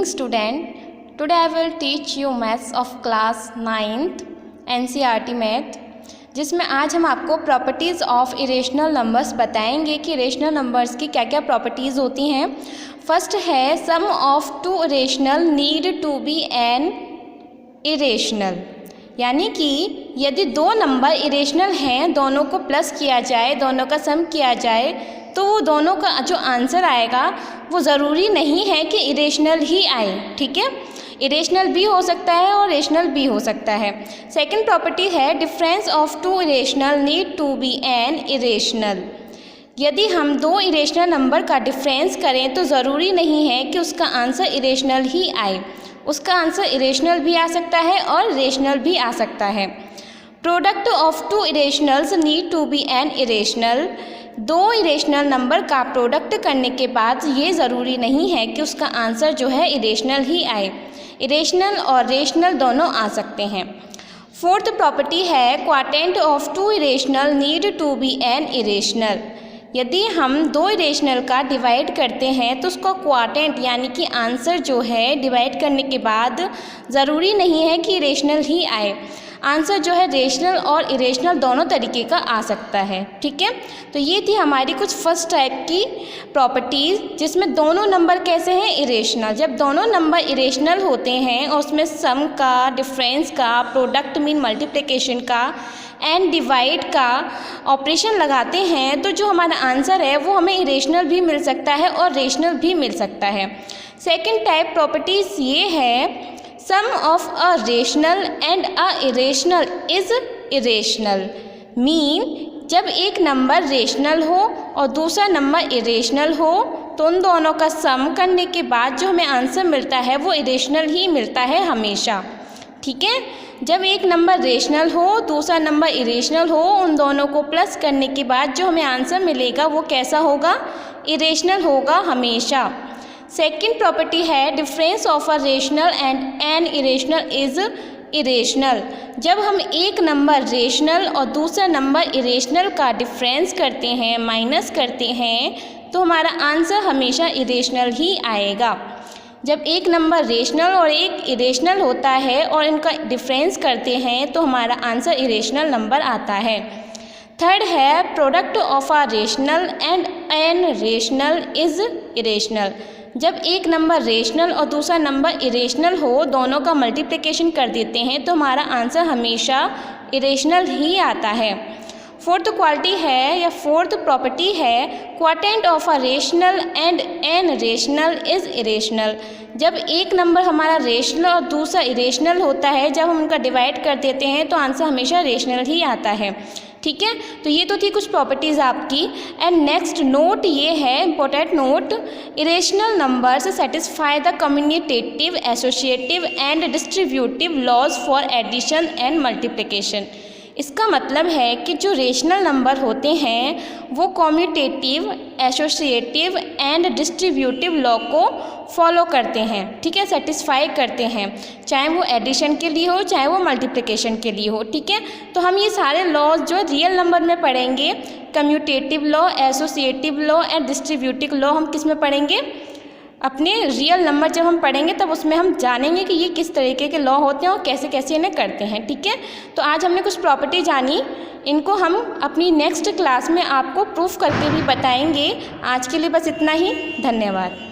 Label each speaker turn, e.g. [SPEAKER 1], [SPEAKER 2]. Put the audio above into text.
[SPEAKER 1] evening student. Today I will teach you maths of class 9th NCERT math, जिसमें आज हम आपको properties of irrational numbers बताएंगे कि इरेशनल नंबर्स की क्या क्या प्रॉपर्टीज़ होती हैं। फर्स्ट है sum of two irrational need to be an irrational, यानी कि यदि दो नंबर इरेशनल हैं, दोनों को प्लस किया जाए, दोनों का सम किया जाए, तो वो दोनों का जो आंसर आएगा वो ज़रूरी नहीं है कि इरेशनल ही आए। ठीक है, इरेशनल भी हो सकता है और रेशनल भी हो सकता है। सेकंड प्रॉपर्टी है difference of two irrational need to be an irrational. यदि हम दो इरेशनल नंबर का डिफरेंस करें तो ज़रूरी नहीं है कि उसका आंसर इरेशनल ही आए, उसका आंसर इरेशनल भी आ सकता है और रेशनल भी आ सकता है। Product of two irrationals need to be an irrational. दो इरेशनल नंबर का प्रोडक्ट करने के बाद ये ज़रूरी नहीं है कि उसका आंसर जो है इरेशनल ही आए, इरेशनल और रेशनल दोनों आ सकते हैं। फोर्थ प्रॉपर्टी है quotient of two irrational need to be an irrational. यदि हम दो इरेशनल का डिवाइड करते हैं तो उसका क्वाटेंट यानी कि आंसर जो है डिवाइड करने के बाद ज़रूरी नहीं है कि इरेशनल ही आए, आंसर जो है रेशनल और इरेशनल दोनों तरीके का आ सकता है। ठीक है, तो ये थी हमारी कुछ फर्स्ट टाइप की प्रॉपर्टीज़, जिसमें दोनों नंबर कैसे हैं इरेशनल। जब दोनों नंबर इरेशनल होते हैं और उसमें सम का, डिफरेंस का, प्रोडक्ट मीन मल्टीप्लिकेशन का एंड डिवाइड का ऑपरेशन लगाते हैं तो जो हमारा आंसर है वो हमें इरेशनल भी मिल सकता है और रेशनल भी मिल सकता है। सेकेंड टाइप प्रॉपर्टीज़ ये है sum of a rational and a irrational is irrational. Mean जब एक नंबर रेशनल हो और दूसरा नंबर इरेशनल हो तो उन दोनों का सम करने के बाद जो हमें आंसर मिलता है वो इरेशनल ही मिलता है हमेशा। ठीक है, जब एक नंबर रेशनल हो दूसरा नंबर इरेशनल हो, उन दोनों को प्लस करने के बाद जो हमें आंसर मिलेगा वो कैसा होगा, इरेशनल होगा हमेशा। सेकेंड प्रॉपर्टी है difference of a rational and an irrational is irrational. जब हम एक नंबर रेशनल और दूसरा नंबर इरेशनल का डिफरेंस करते हैं, माइनस करते हैं, तो हमारा आंसर हमेशा इरेशनल ही आएगा। जब एक नंबर रेशनल और एक इरेशनल होता है और इनका डिफरेंस करते हैं तो हमारा आंसर इरेशनल नंबर आता है। थर्ड है product of a rational and N rational is irrational. जब एक नंबर रेशनल और दूसरा नंबर इरेशनल हो, दोनों का मल्टीप्लिकेशन कर देते हैं तो हमारा आंसर हमेशा इरेशनल ही आता है। फोर्थ क्वालिटी है या फोर्थ प्रॉपर्टी है quotient of a rational and N rational is irrational. जब एक नंबर हमारा रेशनल और दूसरा इरेशनल होता है, जब हम उनका डिवाइड कर देते हैं तो आंसर हमेशा रेशनल ही आता है। ठीक है, तो ये तो थी कुछ प्रॉपर्टीज़ आपकी। एंड नेक्स्ट नोट ये है, important note, irrational numbers satisfy the commutative, associative and distributive laws for addition and multiplication. इसका मतलब है कि जो रेशनल नंबर होते हैं वो commutative, associative and distributive law को फॉलो करते हैं। ठीक है, सेटिस्फाई करते हैं, चाहे वो एडिशन के लिए हो चाहे वो मल्टीप्लिकेशन के लिए हो। ठीक है, तो हम ये सारे लॉज जो रियल नंबर में पढ़ेंगे, commutative law, associative law and distributive law हम किस में पढ़ेंगे, अपने रियल नंबर जब हम पढ़ेंगे तब उसमें हम जानेंगे कि ये किस तरीके के लॉ होते हैं और कैसे कैसे इन्हें करते हैं। ठीक है, तो आज हमने कुछ प्रॉपर्टी जानी, इनको हम अपनी नेक्स्ट क्लास में आपको प्रूफ करके भी बताएंगे। आज के लिए बस इतना ही, धन्यवाद।